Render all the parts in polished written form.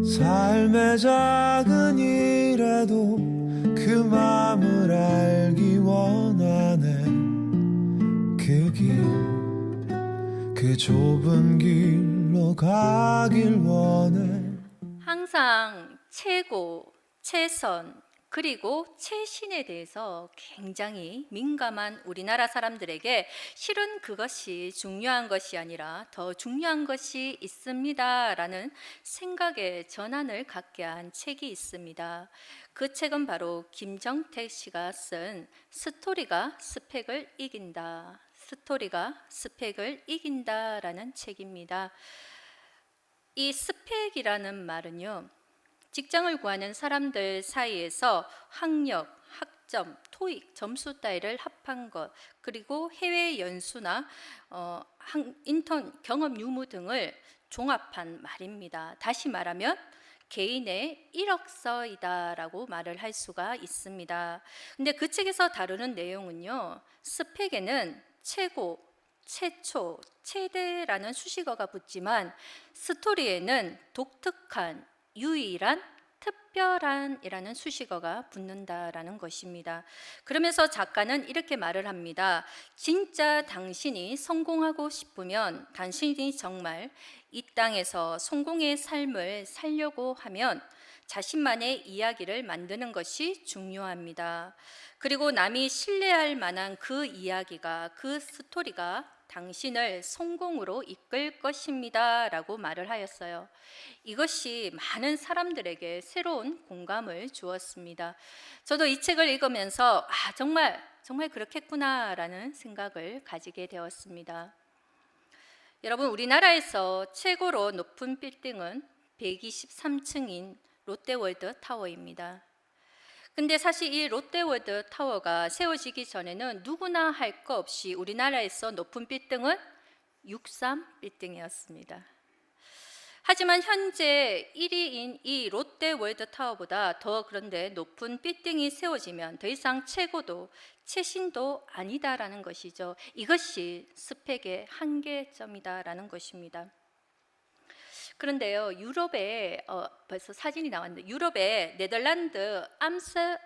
삶의 작은 일에도 그 맘을 알기 원하네. 그 좁은 길로 가길 원해. 항상 최고, 최선, 그리고 최신에 대해서 굉장히 민감한 우리나라 사람들에게 실은 그것이 중요한 것이 아니라 더 중요한 것이 있습니다 라는 생각의 전환을 갖게 한 책이 있습니다. 그 책은 바로 김정택 씨가 쓴 스토리가 스펙을 이긴다, 스토리가 스펙을 이긴다 라는 책입니다. 이 스펙이라는 말은요, 직장을 구하는 사람들 사이에서 학력, 학점, 토익, 점수 따위를 합한 것, 그리고 해외 연수나 인턴 경험 유무 등을 종합한 말입니다. 다시 말하면 개인의 이력서이다라고 말을 할 수가 있습니다. 근데 그 책에서 다루는 내용은요, 스펙에는 최고, 최초, 최대라는 수식어가 붙지만 스토리에는 독특한, 유일한, 특별한이라는 수식어가 붙는다라는 것입니다. 그러면서 작가는 이렇게 말을 합니다. 진짜 당신이 성공하고 싶으면, 당신이 정말 이 땅에서 성공의 삶을 살려고 하면 자신만의 이야기를 만드는 것이 중요합니다. 그리고 남이 신뢰할 만한 그 이야기가, 그 스토리가 당신을 성공으로 이끌 것입니다 라고 말을 하였어요. 이것이 많은 사람들에게 새로운 공감을 주었습니다. 저도 이 책을 읽으면서 정말 그렇겠구나 라는 생각을 가지게 되었습니다. 여러분, 우리나라에서 최고로 높은 빌딩은 123층인 롯데월드 타워입니다. 근데 사실 이 롯데월드 타워가 세워지기 전에는 누구나 할 거 없이 우리나라에서 높은 빌딩은 63 빌딩이었습니다. 하지만 현재 1위인 이 롯데월드 타워보다 더 그런데 높은 빌딩이 세워지면 더 이상 최고도 최신도 아니다라는 것이죠. 이것이 스펙의 한계점이다라는 것입니다. 그런데요, 유럽에 벌써 사진이 나왔는데, 유럽의 네덜란드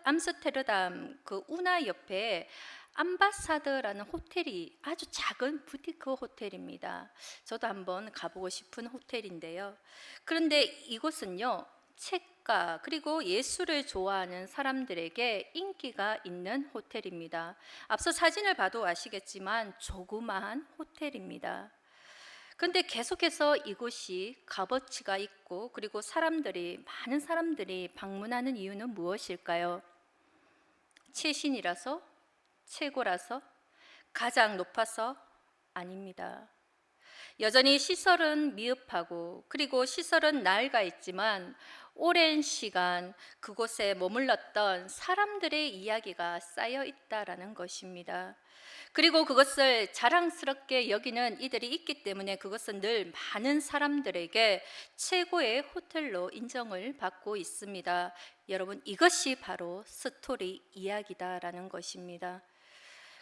암스테르담 그 운하 옆에 암바사드라는 호텔이 아주 작은 부티크 호텔입니다. 저도 한번 가보고 싶은 호텔인데요. 그런데 이곳은요, 책가 그리고 예술을 좋아하는 사람들에게 인기가 있는 호텔입니다. 앞서 사진을 봐도 아시겠지만 조그마한 호텔입니다. 그런데 계속해서 이곳이 값어치가 있고 그리고 많은 사람들이 방문하는 이유는 무엇일까요? 최신이라서? 최고라서? 가장 높아서? 아닙니다. 여전히 시설은 미흡하고 그리고 시설은 낡아 있지만 오랜 시간 그곳에 머물렀던 사람들의 이야기가 쌓여 있다라는 것입니다. 그리고 그것을 자랑스럽게 여기는 이들이 있기 때문에 그것은 늘 많은 사람들에게 최고의 호텔로 인정을 받고 있습니다. 여러분, 이것이 바로 스토리 이야기다라는 것입니다.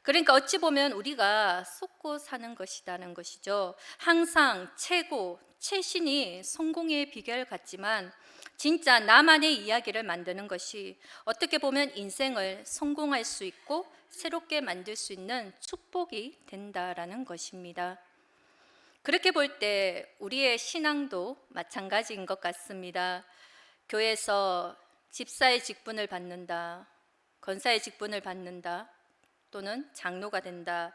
그러니까 어찌 보면 우리가 속고 사는 것이라는 것이죠. 항상 최고, 최신이 성공의 비결 같지만 진짜 나만의 이야기를 만드는 것이 어떻게 보면 인생을 성공할 수 있고 새롭게 만들 수 있는 축복이 된다라는 것입니다. 그렇게 볼 때 우리의 신앙도 마찬가지인 것 같습니다. 교회에서 집사의 직분을 받는다, 권사의 직분을 받는다, 또는 장로가 된다.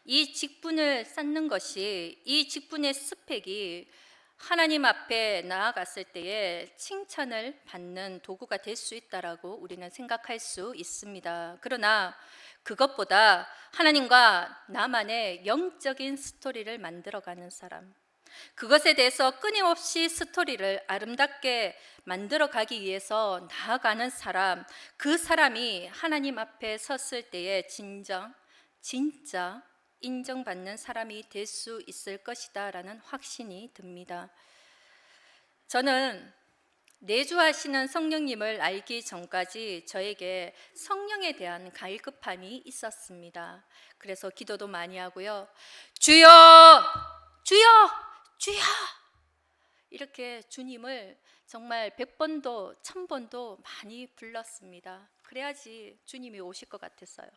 이 직분을 쌓는 것이, 이 직분의 스펙이 하나님 앞에 나아갔을 때에 칭찬을 받는 도구가 될 수 있다라고 우리는 생각할 수 있습니다. 그러나 그것보다 하나님과 나만의 영적인 스토리를 만들어가는 사람, 그것에 대해서 끊임없이 스토리를 아름답게 만들어가기 위해서 나아가는 사람, 그 사람이 하나님 앞에 섰을 때에 진짜 인정받는 사람이 될 수 있을 것이다 라는 확신이 듭니다. 저는 내주하시는 성령님을 알기 전까지 저에게 성령에 대한 갈급함이 있었습니다. 그래서 기도도 많이 하고요. 주여! 주여! 주여! 이렇게 주님을 정말 100번도 1000번도 많이 불렀습니다. 그래야지 주님이 오실 것 같았어요.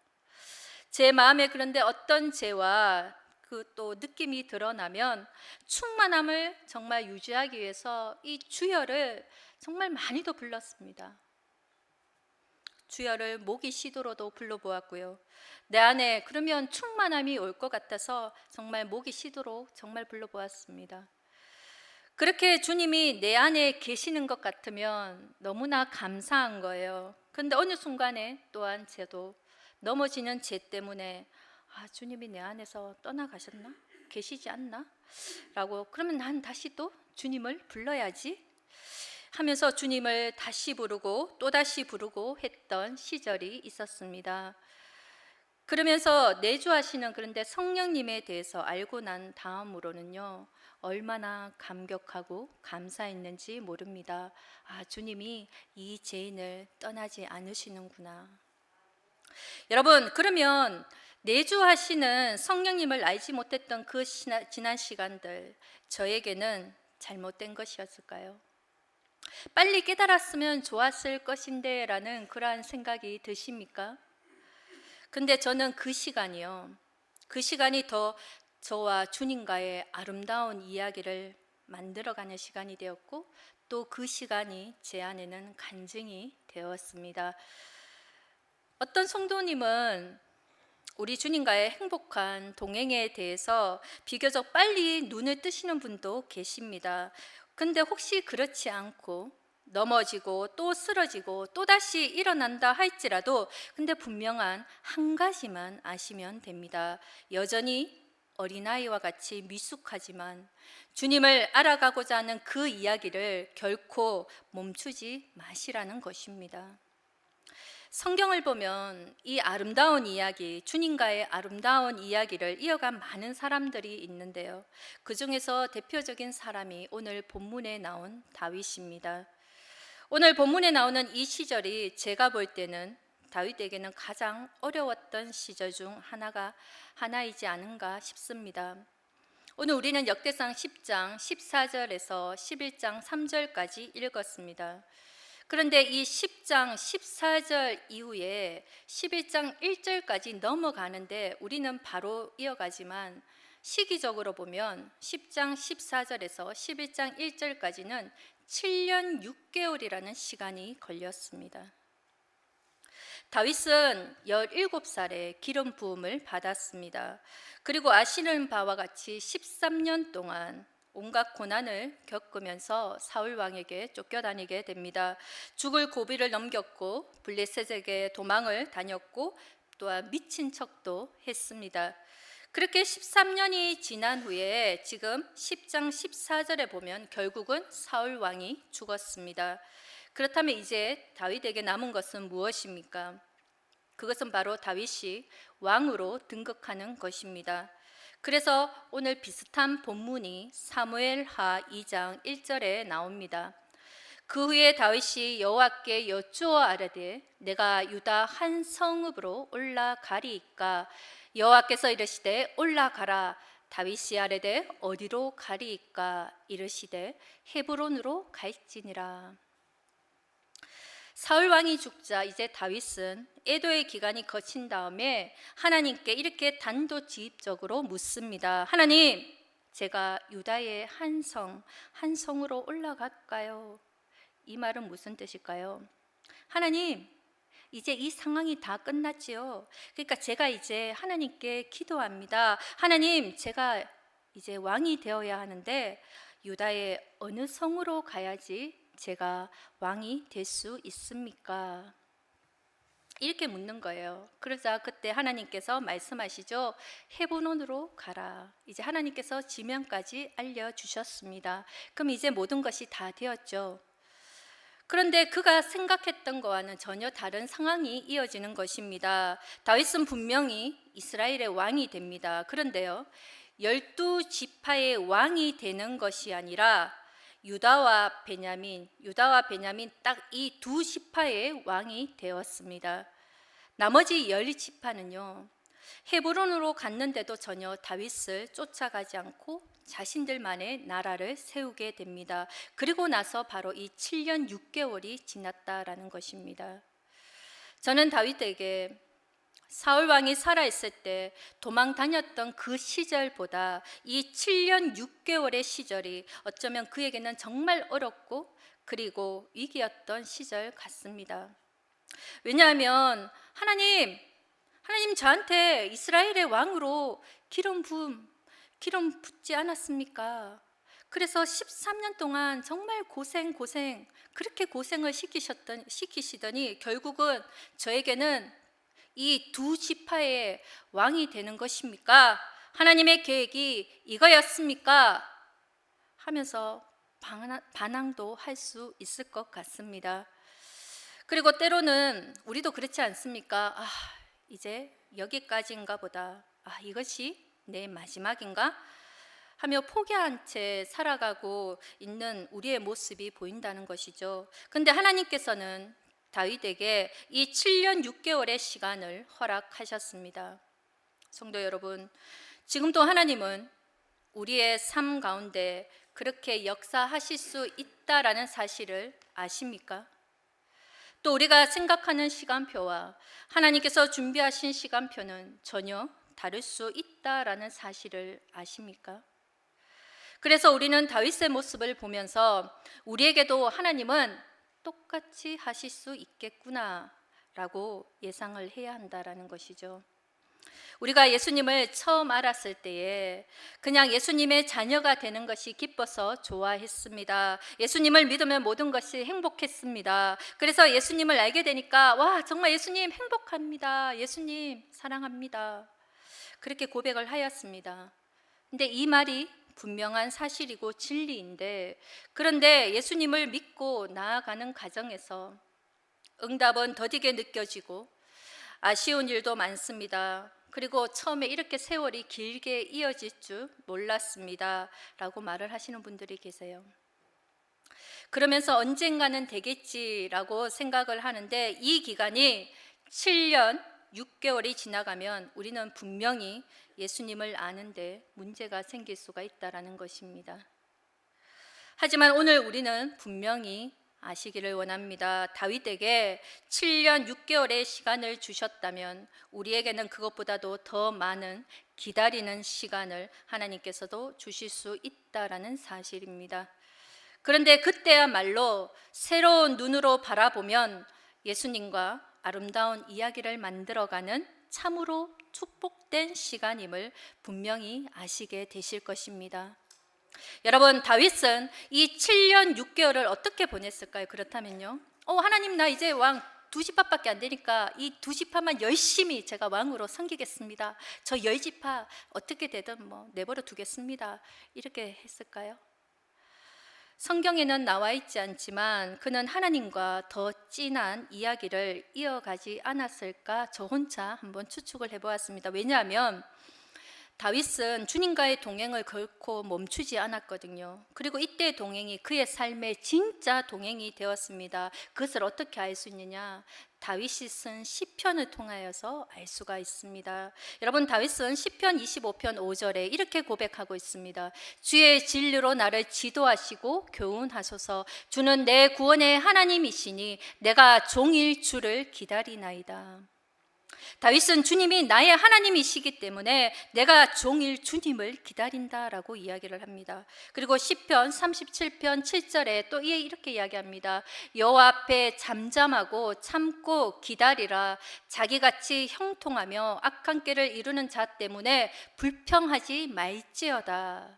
제 마음에 그런데 어떤 죄와 그 또 느낌이 드러나면 충만함을 정말 유지하기 위해서 이 주여를 정말 많이도 불렀습니다. 주여를 모기 시도로도 불러보았고요. 내 안에 그러면 충만함이 올 것 같아서 정말 모기 시도로 정말 불러보았습니다. 그렇게 주님이 내 안에 계시는 것 같으면 너무나 감사한 거예요. 근데 어느 순간에 또한 저도 넘어지는 죄 때문에 주님이 내 안에서 떠나가셨나? 계시지 않나? 라고 그러면 난 다시 또 주님을 불러야지 하면서 주님을 다시 부르고 또다시 부르고 했던 시절이 있었습니다. 그러면서 내주하시는 그런데 성령님에 대해서 알고 난 다음으로는요, 얼마나 감격하고 감사했는지 모릅니다. 주님이 이 죄인을 떠나지 않으시는구나. 여러분, 그러면 내주하시는 성령님을 알지 못했던 그 지난 시간들, 저에게는 잘못된 것이었을까요? 빨리 깨달았으면 좋았을 것인데 라는 그러한 생각이 드십니까? 근데 저는 그 시간이 더 저와 주님과의 아름다운 이야기를 만들어가는 시간이 되었고, 또 그 시간이 제 안에는 간증이 되었습니다. 어떤 성도님은 우리 주님과의 행복한 동행에 대해서 비교적 빨리 눈을 뜨시는 분도 계십니다. 근데 혹시 그렇지 않고 넘어지고 또 쓰러지고 또다시 일어난다 할지라도 근데 분명한 한 가지만 아시면 됩니다. 여전히 어린아이와 같이 미숙하지만 주님을 알아가고자 하는 그 이야기를 결코 멈추지 마시라는 것입니다. 성경을 보면 이 아름다운 이야기, 주님과의 아름다운 이야기를 이어간 많은 사람들이 있는데요. 그 중에서 대표적인 사람이 오늘 본문에 나온 다윗입니다. 오늘 본문에 나오는 이 시절이 제가 볼 때는 다윗에게는 가장 어려웠던 시절 중 하나이지 않은가 싶습니다. 오늘 우리는 역대상 10장 14절에서 11장 3절까지 읽었습니다. 그런데 이 10장 14절 이후에 11장 1절까지 넘어가는데 우리는 바로 이어가지만 시기적으로 보면 10장 14절에서 11장 1절까지는 7년 6개월이라는 시간이 걸렸습니다. 다윗은 17살에 기름 부음을 받았습니다. 그리고 아시는 바와 같이 13년 동안 온갖 고난을 겪으면서 사울 왕에게 쫓겨다니게 됩니다. 죽을 고비를 넘겼고 블레셋에게 도망을 다녔고 또한 미친 척도 했습니다. 그렇게 13년이 지난 후에 지금 10장 14절에 보면 결국은 사울 왕이 죽었습니다. 그렇다면 이제 다윗에게 남은 것은 무엇입니까? 그것은 바로 다윗이 왕으로 등극하는 것입니다. 그래서 오늘 비슷한 본문이 사무엘하 2장 1절에 나옵니다. 그 후에 다윗이 여호와께 여쭈어 아뢰되 내가 유다 한 성읍으로 올라가리이까 여호와께서 이르시되 올라가라. 다윗이 아뢰되 어디로 가리이까 이르시되 헤브론으로 갈지니라. 사울 왕이 죽자 이제 다윗은 애도의 기간이 거친 다음에 하나님께 이렇게 단도직입적으로 묻습니다. 하나님, 제가 유다의 한 성으로 올라갈까요? 이 말은 무슨 뜻일까요? 하나님, 이제 이 상황이 다 끝났지요. 그러니까 제가 이제 하나님께 기도합니다. 하나님, 제가 이제 왕이 되어야 하는데 유다의 어느 성으로 가야지 제가 왕이 될 수 있습니까? 이렇게 묻는 거예요. 그러자 그때 하나님께서 말씀하시죠. 헤브론으로 가라. 이제 하나님께서 지명까지 알려주셨습니다. 그럼 이제 모든 것이 다 되었죠. 그런데 그가 생각했던 것과는 전혀 다른 상황이 이어지는 것입니다. 다윗은 분명히 이스라엘의 왕이 됩니다. 그런데요, 12지파의 왕이 되는 것이 아니라 유다와 베냐민 딱 이 두 지파의 왕이 되었습니다. 나머지 12지파는요, 헤브론으로 갔는데도 전혀 다윗을 쫓아가지 않고 자신들만의 나라를 세우게 됩니다. 그리고 나서 바로 이 7년 6개월이 지났다라는 것입니다. 저는 다윗에게 사울 왕이 살아있을 때 도망 다녔던 그 시절보다 이 7년 6개월의 시절이 어쩌면 그에게는 정말 어렵고 그리고 위기였던 시절 같습니다. 왜냐하면 하나님 저한테 이스라엘의 왕으로 기름 붓지 않았습니까? 그래서 13년 동안 정말 그렇게 고생을 시키시더니 결국은 저에게는 이 두 지파의 왕이 되는 것입니까? 하나님의 계획이 이거였습니까? 하면서 반항도 할 수 있을 것 같습니다. 그리고 때로는 우리도 그렇지 않습니까? 이제 여기까지인가 보다. 이것이 내 마지막인가? 하며 포기한 채 살아가고 있는 우리의 모습이 보인다는 것이죠. 근데 하나님께서는 다윗에게 이 7년 6개월의 시간을 허락하셨습니다. 성도 여러분, 지금도 하나님은 우리의 삶 가운데 그렇게 역사하실 수 있다라는 사실을 아십니까? 또 우리가 생각하는 시간표와 하나님께서 준비하신 시간표는 전혀 다를 수 있다라는 사실을 아십니까? 그래서 우리는 다윗의 모습을 보면서 우리에게도 하나님은 똑같이 하실 수 있겠구나 라고 예상을 해야 한다라는 것이죠. 우리가 예수님을 처음 알았을 때에 그냥 예수님의 자녀가 되는 것이 기뻐서 좋아했습니다. 예수님을 믿으면 모든 것이 행복했습니다. 그래서 예수님을 알게 되니까 정말 예수님 행복합니다. 예수님 사랑합니다. 그렇게 고백을 하였습니다. 근데 이 말이 분명한 사실이고 진리인데, 그런데 예수님을 믿고 나아가는 과정에서 응답은 더디게 느껴지고 아쉬운 일도 많습니다. 그리고 처음에 이렇게 세월이 길게 이어질 줄 몰랐습니다 라고 말을 하시는 분들이 계세요. 그러면서 언젠가는 되겠지라고 생각을 하는데 이 기간이 7년 6개월이 지나가면 우리는 분명히 예수님을 아는데 문제가 생길 수가 있다는 것입니다. 하지만 오늘 우리는 분명히 아시기를 원합니다. 다윗에게 7년 6개월의 시간을 주셨다면 우리에게는 그것보다도 더 많은 기다리는 시간을 하나님께서도 주실 수 있다라는 사실입니다. 그런데 그때야말로 새로운 눈으로 바라보면 예수님과 아름다운 이야기를 만들어가는 참으로 축복된 시간임을 분명히 아시게 되실 것입니다. 여러분, 다윗은 이 7년 6개월을 어떻게 보냈을까요? 그렇다면요, 하나님 나 이제 왕 두 지파밖에 안 되니까 이 두 지파만 열심히 제가 왕으로 섬기겠습니다. 저 10지파 어떻게 되든 내버려 두겠습니다. 이렇게 했을까요? 성경에는 나와 있지 않지만 그는 하나님과 더 진한 이야기를 이어가지 않았을까 저 혼자 한번 추측을 해보았습니다. 왜냐하면 다윗은 주님과의 동행을 결코 멈추지 않았거든요. 그리고 이때 동행이 그의 삶의 진짜 동행이 되었습니다. 그것을 어떻게 알 수 있느냐? 다윗이 쓴 시편을 통하여서 알 수가 있습니다. 여러분, 다윗은 시편 25편 5절에 이렇게 고백하고 있습니다. 주의 진리로 나를 지도하시고 교훈하소서. 주는 내 구원의 하나님이시니 내가 종일 주를 기다리나이다. 다윗은 주님이 나의 하나님이시기 때문에 내가 종일 주님을 기다린다라고 이야기를 합니다. 그리고 시편 37편 7절에 또 이렇게 이야기합니다. 여호와 앞에 잠잠하고 참고 기다리라. 자기같이 형통하며 악한 길을 이루는 자 때문에 불평하지 말지어다.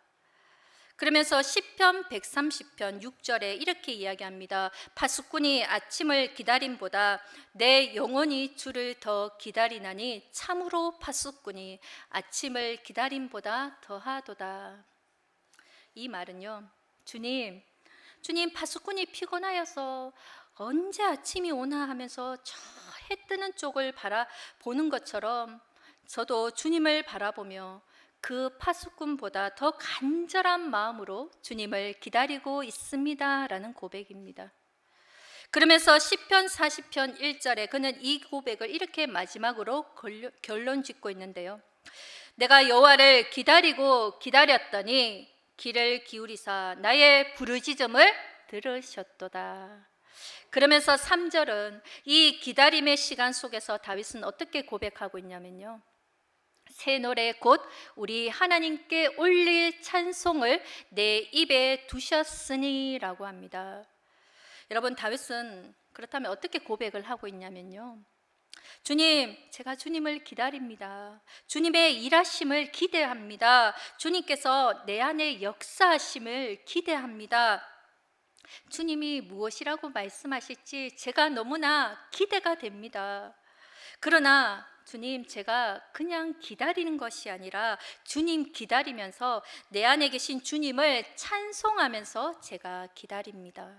그러면서 시편 130편 6절에 이렇게 이야기합니다. 파수꾼이 아침을 기다림보다 내 영혼이 주를 더 기다리나니 참으로 파수꾼이 아침을 기다림보다 더하도다. 이 말은요, 주님 파수꾼이 피곤하여서 언제 아침이 오나 하면서 저 해 뜨는 쪽을 바라보는 것처럼 저도 주님을 바라보며 그 파수꾼보다 더 간절한 마음으로 주님을 기다리고 있습니다 라는 고백입니다. 그러면서 시편 40편 1절에 그는 이 고백을 이렇게 마지막으로 결론 짓고 있는데요. 내가 여호와를 기다리고 기다렸더니 귀를 기울이사 나의 부르짖음을 들으셨도다. 그러면서 3절은 이 기다림의 시간 속에서 다윗은 어떻게 고백하고 있냐면요, 새 노래 곧 우리 하나님께 올릴 찬송을 내 입에 두셨으니 라고 합니다. 여러분, 다윗은 그렇다면 어떻게 고백을 하고 있냐면요, 주님, 제가 주님을 기다립니다. 주님의 일하심을 기대합니다. 주님께서 내 안에 역사하심을 기대합니다. 주님이 무엇이라고 말씀하실지 제가 너무나 기대가 됩니다. 그러나 주님, 제가 그냥 기다리는 것이 아니라 주님 기다리면서 내 안에 계신 주님을 찬송하면서 제가 기다립니다.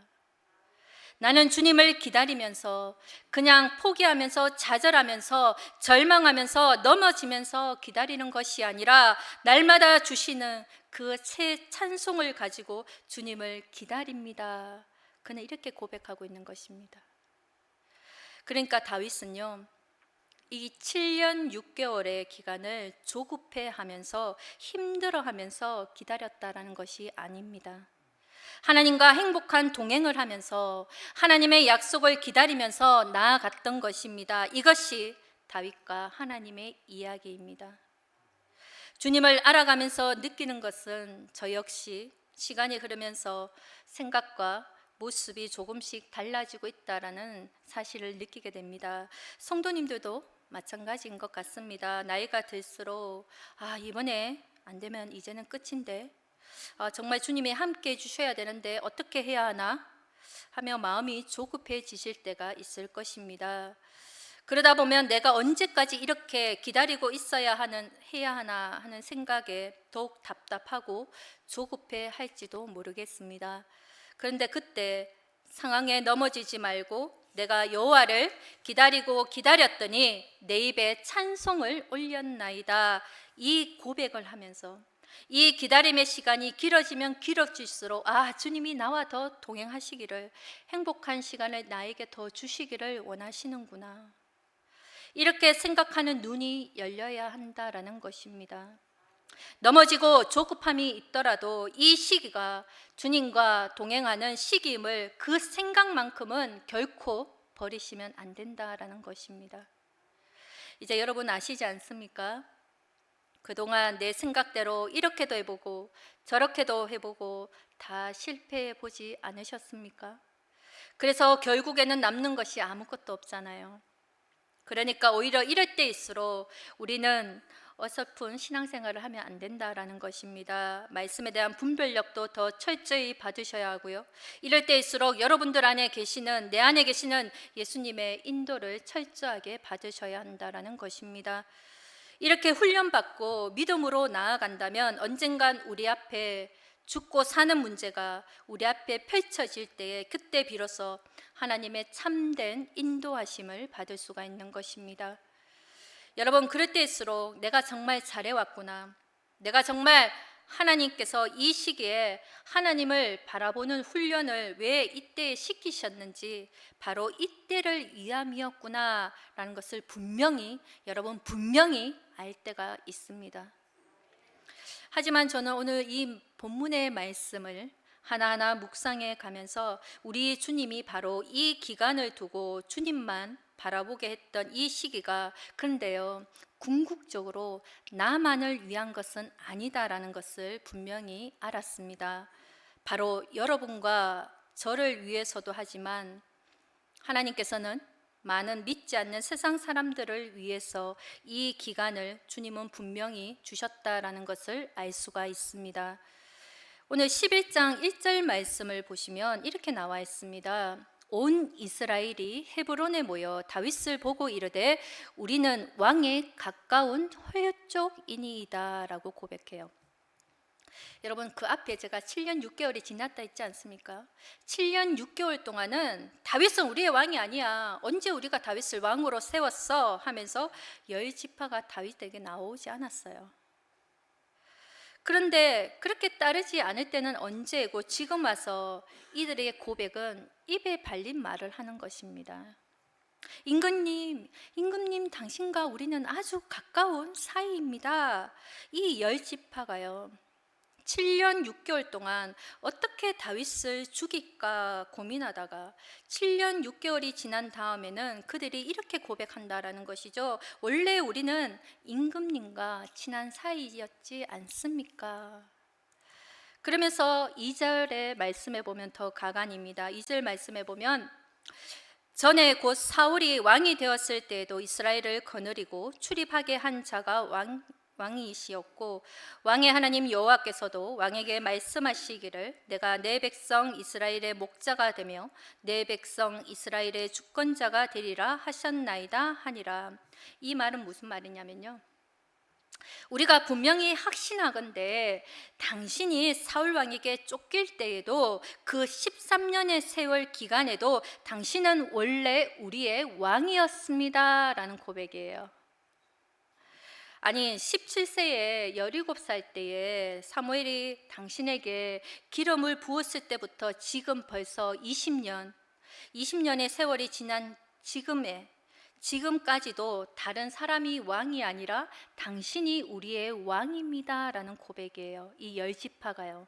나는 주님을 기다리면서 그냥 포기하면서 좌절하면서 절망하면서 넘어지면서 기다리는 것이 아니라 날마다 주시는 그 새 찬송을 가지고 주님을 기다립니다. 그는 이렇게 고백하고 있는 것입니다. 그러니까 다윗은요, 이 7년 6개월의 기간을 조급해하면서 힘들어하면서 기다렸다라는 것이 아닙니다. 하나님과 행복한 동행을 하면서 하나님의 약속을 기다리면서 나아갔던 것입니다. 이것이 다윗과 하나님의 이야기입니다. 주님을 알아가면서 느끼는 것은 저 역시 시간이 흐르면서 생각과 모습이 조금씩 달라지고 있다라는 사실을 느끼게 됩니다. 성도님들도 마찬가지인 것 같습니다. 나이가 들수록 이번에 안 되면 이제는 끝인데, 정말 주님이 함께 해주셔야 되는데 어떻게 해야 하나 하며 마음이 조급해지실 때가 있을 것입니다. 그러다 보면 내가 언제까지 이렇게 기다리고 해야 하나 하는 생각에 더욱 답답하고 조급해 할지도 모르겠습니다. 그런데 그때 상황에 넘어지지 말고 내가 여호와를 기다리고 기다렸더니 내 입에 찬송을 올렸나이다, 이 고백을 하면서 이 기다림의 시간이 길어지면 길어질수록 주님이 나와 더 동행하시기를, 행복한 시간을 나에게 더 주시기를 원하시는구나, 이렇게 생각하는 눈이 열려야 한다라는 것입니다. 넘어지고 조급함이 있더라도 이 시기가 주님과 동행하는 시기임을 그 생각만큼은 결코 버리시면 안 된다라는 것입니다. 이제 여러분 아시지 않습니까? 그동안 내 생각대로 이렇게도 해보고 저렇게도 해보고 다 실패해 보지 않으셨습니까? 그래서 결국에는 남는 것이 아무것도 없잖아요. 그러니까 오히려 이럴 때일수록 우리는 어설픈 신앙생활을 하면 안 된다라는 것입니다. 말씀에 대한 분별력도 더 철저히 받으셔야 하고요, 이럴 때일수록 여러분들 안에 계시는, 내 안에 계시는 예수님의 인도를 철저하게 받으셔야 한다라는 것입니다. 이렇게 훈련받고 믿음으로 나아간다면 언젠간 우리 앞에 죽고 사는 문제가 우리 앞에 펼쳐질 때에 그때 비로소 하나님의 참된 인도하심을 받을 수가 있는 것입니다. 여러분, 그럴 때일수록 내가 정말 잘해왔구나, 내가 정말 하나님께서 이 시기에 하나님을 바라보는 훈련을 왜 이때에 시키셨는지 바로 이때를 위함이었구나 라는 것을 여러분 분명히 알 때가 있습니다. 하지만 저는 오늘 이 본문의 말씀을 하나하나 묵상해 가면서 우리 주님이 바로 이 기간을 두고 주님만 바라보게 했던 이 시기가, 그런데요, 궁극적으로 나만을 위한 것은 아니다라는 것을 분명히 알았습니다. 바로 여러분과 저를 위해서도 하지만 하나님께서는 많은 믿지 않는 세상 사람들을 위해서 이 기간을 주님은 분명히 주셨다라는 것을 알 수가 있습니다. 오늘 11장 1절 말씀을 보시면 이렇게 나와 있습니다. 온 이스라엘이 헤브론에 모여 다윗을 보고 이르되 우리는 왕에 가까운 혈족이니이다 라고 고백해요. 여러분, 그 앞에 제가 7년 6개월이 지났다 했지 않습니까? 7년 6개월 동안은 다윗은 우리의 왕이 아니야, 언제 우리가 다윗을 왕으로 세웠어 하면서 10지파가 다윗에게 나오지 않았어요. 그런데 그렇게 따르지 않을 때는 언제고 지금 와서 이들의 고백은 입에 발린 말을 하는 것입니다. 임금님, 당신과 우리는 아주 가까운 사이입니다. 이 10지파가요, 7년 6개월 동안 어떻게 다윗을 죽일까 고민하다가 7년 6개월이 지난 다음에는 그들이 이렇게 고백한다라는 것이죠. 원래 우리는 임금님과 친한 사이였지 않습니까? 그러면서 2절의 말씀에 보면 더 가관입니다. 2절 말씀에 보면 전에 곧 사울이 왕이 되었을 때에도 이스라엘을 거느리고 출입하게 한 자가 왕이시었고 왕의 하나님 여호와께서도 왕에게 말씀하시기를 내가 내 백성 이스라엘의 목자가 되며 내 백성 이스라엘의 주권자가 되리라 하셨나이다 하니라. 이 말은 무슨 말이냐면요, 우리가 분명히 확신하건대 당신이 사울 왕에게 쫓길 때에도 그 13년의 세월 기간에도 당신은 원래 우리의 왕이었습니다 라는 고백이에요. 아니 17세에 17살 때에 사무엘이 당신에게 기름을 부었을 때부터 지금 벌써 20년의 세월이 지난 지금까지도 다른 사람이 왕이 아니라 당신이 우리의 왕입니다 라는 고백이에요. 이 10지파가요.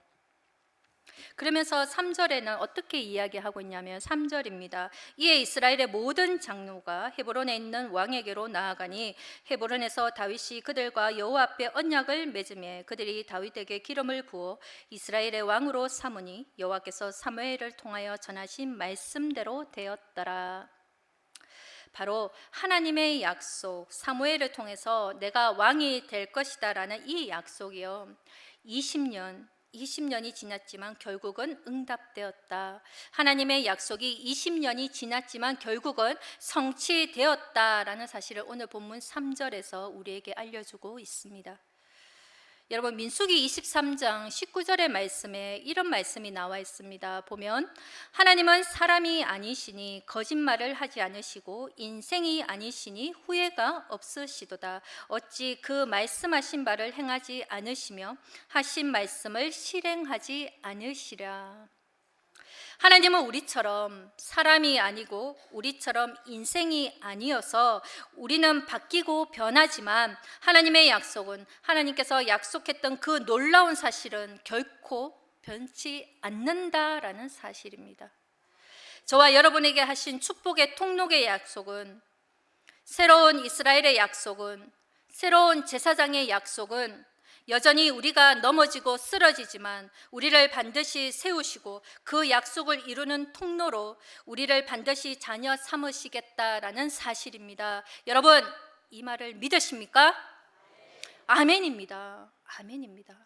그러면서 3절에는 어떻게 이야기하고 있냐면 3절입니다. 이에 이스라엘의 모든 장로가 헤브론에 있는 왕에게로 나아가니 헤브론에서 다윗이 그들과 여호와 앞에 언약을 맺으며 그들이 다윗에게 기름을 부어 이스라엘의 왕으로 삼으니 여호와께서 사무엘을 통하여 전하신 말씀대로 되었더라. 바로 하나님의 약속, 사무엘을 통해서 내가 왕이 될 것이다 라는 이 약속이요, 20년이 지났지만 결국은 응답되었다. 하나님의 약속이 20년이 지났지만 결국은 성취되었다라는 사실을 오늘 본문 3절에서 우리에게 알려주고 있습니다. 여러분, 민수기 23장 19절의 말씀에 이런 말씀이 나와 있습니다. 보면 하나님은 사람이 아니시니 거짓말을 하지 않으시고 인생이 아니시니 후회가 없으시도다. 어찌 그 말씀하신 바를 행하지 않으시며 하신 말씀을 실행하지 않으시랴. 하나님은 우리처럼 사람이 아니고 우리처럼 인생이 아니어서 우리는 바뀌고 변하지만 하나님의 약속은, 하나님께서 약속했던 그 놀라운 사실은 결코 변치 않는다라는 사실입니다. 저와 여러분에게 하신 축복의 통록의 약속은, 새로운 이스라엘의 약속은, 새로운 제사장의 약속은 여전히 우리가 넘어지고 쓰러지지만 우리를 반드시 세우시고 그 약속을 이루는 통로로 우리를 반드시 자녀 삼으시겠다라는 사실입니다. 여러분, 이 말을 믿으십니까? 아멘입니다. 아멘입니다.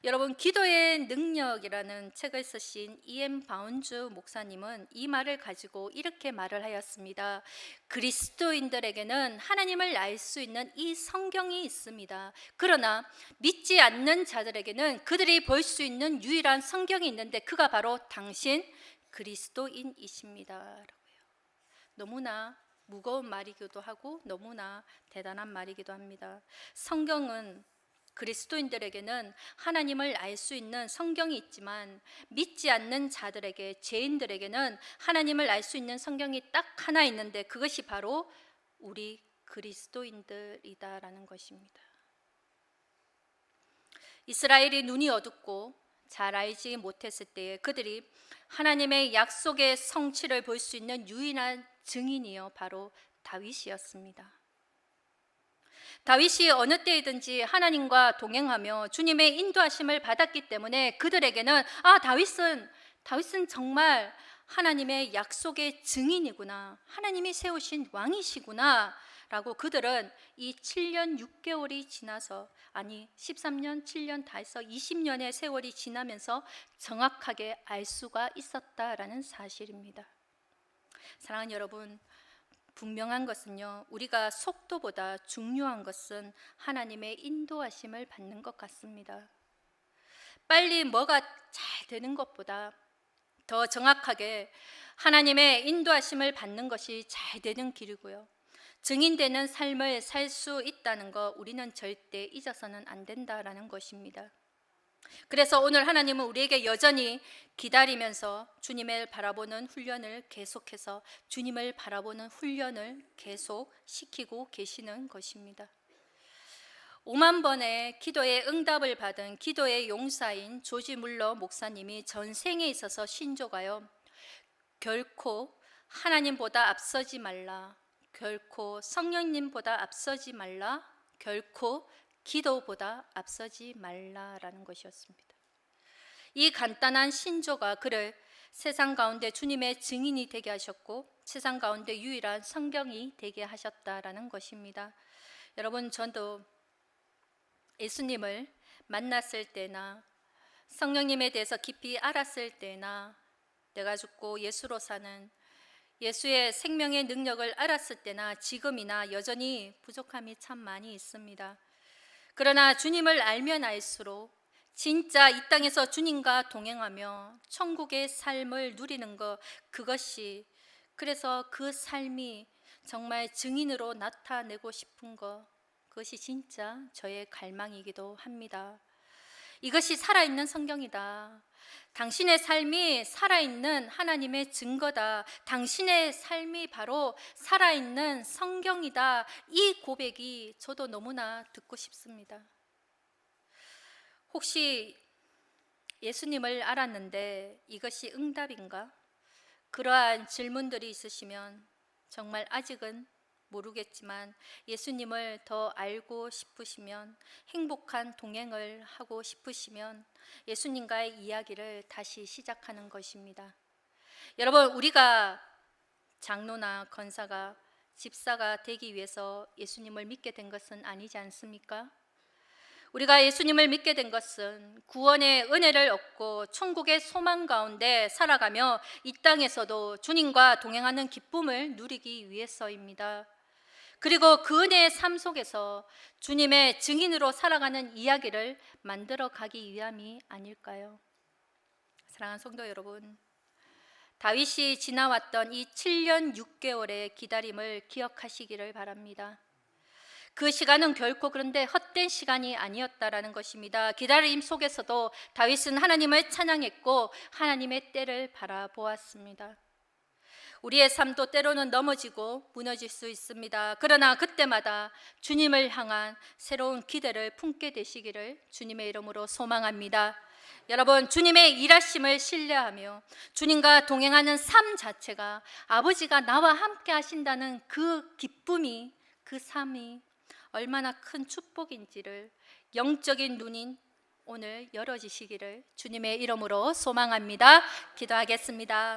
여러분, 기도의 능력이라는 책을 쓰신 E.M. 바운주 목사님은 이 말을 가지고 이렇게 말을 하였습니다. 그리스도인들에게는 하나님을 알 수 있는 이 성경이 있습니다. 그러나 믿지 않는 자들에게는 그들이 볼 수 있는 유일한 성경이 있는데 그가 바로 당신 그리스도인이십니다 라고요. 너무나 무거운 말이기도 하고 너무나 대단한 말이기도 합니다. 성경은 그리스도인들에게는 하나님을 알 수 있는 성경이 있지만 믿지 않는 자들에게, 죄인들에게는 하나님을 알 수 있는 성경이 딱 하나 있는데 그것이 바로 우리 그리스도인들이다라는 것입니다. 이스라엘이 눈이 어둡고 잘 알지 못했을 때에 그들이 하나님의 약속의 성취를 볼 수 있는 유일한 증인이요, 바로 다윗이었습니다. 다윗이 어느 때이든지 하나님과 동행하며 주님의 인도하심을 받았기 때문에 그들에게는 다윗은 정말 하나님의 약속의 증인이구나, 하나님이 세우신 왕이시구나 라고 그들은 이 7년 6개월이 지나서, 아니 13년 7년 다 해서 20년의 세월이 지나면서 정확하게 알 수가 있었다라는 사실입니다. 사랑하는 여러분, 분명한 것은요, 우리가 속도보다 중요한 것은 하나님의 인도하심을 받는 것 같습니다. 빨리 뭐가 잘 되는 것보다 더 정확하게 하나님의 인도하심을 받는 것이 잘 되는 길이고요, 증인되는 삶을 살 수 있다는 거 우리는 절대 잊어서는 안 된다라는 것입니다. 그래서 오늘 하나님은 우리에게 여전히 기다리면서 주님을 바라보는 훈련을 계속해서 주님을 바라보는 훈련을 계속 시키고 계시는 것입니다. 5만 번의 기도의 응답을 받은 기도의 용사인 조지 물러 목사님이 전생에 있어서 신조가요, 결코 하나님보다 앞서지 말라, 결코 성령님보다 앞서지 말라, 결코 기도보다 앞서지 말라라는 것이었습니다. 이 간단한 신조가 그를 세상 가운데 주님의 증인이 되게 하셨고 세상 가운데 유일한 성경이 되게 하셨다라는 것입니다. 여러분, 저도 예수님을 만났을 때나 성령님에 대해서 깊이 알았을 때나 내가 죽고 예수로 사는 예수의 생명의 능력을 알았을 때나 지금이나 여전히 부족함이 참 많이 있습니다. 그러나 주님을 알면 알수록 진짜 이 땅에서 주님과 동행하며 천국의 삶을 누리는 것, 그것이, 그래서 그 삶이 정말 증인으로 나타내고 싶은 것, 그것이 진짜 저의 갈망이기도 합니다. 이것이 살아있는 성경이다. 당신의 삶이 살아있는 하나님의 증거다. 당신의 삶이 바로 살아있는 성경이다. 이 고백이 저도 너무나 듣고 싶습니다. 혹시 예수님을 알았는데 이것이 응답인가? 그러한 질문들이 있으시면 정말 아직은 모르겠지만 예수님을 더 알고 싶으시면, 행복한 동행을 하고 싶으시면 예수님과의 이야기를 다시 시작하는 것입니다. 여러분, 우리가 장로나 권사가, 집사가 되기 위해서 예수님을 믿게 된 것은 아니지 않습니까? 우리가 예수님을 믿게 된 것은 구원의 은혜를 얻고 천국의 소망 가운데 살아가며 이 땅에서도 주님과 동행하는 기쁨을 누리기 위해서입니다. 그리고 그 은혜의 삶 속에서 주님의 증인으로 살아가는 이야기를 만들어 가기 위함이 아닐까요? 사랑하는 성도 여러분, 다윗이 지나왔던 이 7년 6개월의 기다림을 기억하시기를 바랍니다. 그 시간은 결코 그런데 헛된 시간이 아니었다라는 것입니다. 기다림 속에서도 다윗은 하나님을 찬양했고 하나님의 때를 바라보았습니다. 우리의 삶도 때로는 넘어지고 무너질 수 있습니다. 그러나 그때마다 주님을 향한 새로운 기대를 품게 되시기를 주님의 이름으로 소망합니다. 여러분, 주님의 일하심을 신뢰하며 주님과 동행하는 삶 자체가, 아버지가 나와 함께 하신다는 그 기쁨이, 그 삶이 얼마나 큰 축복인지를 영적인 눈인 오늘 열어지시기를 주님의 이름으로 소망합니다. 기도하겠습니다.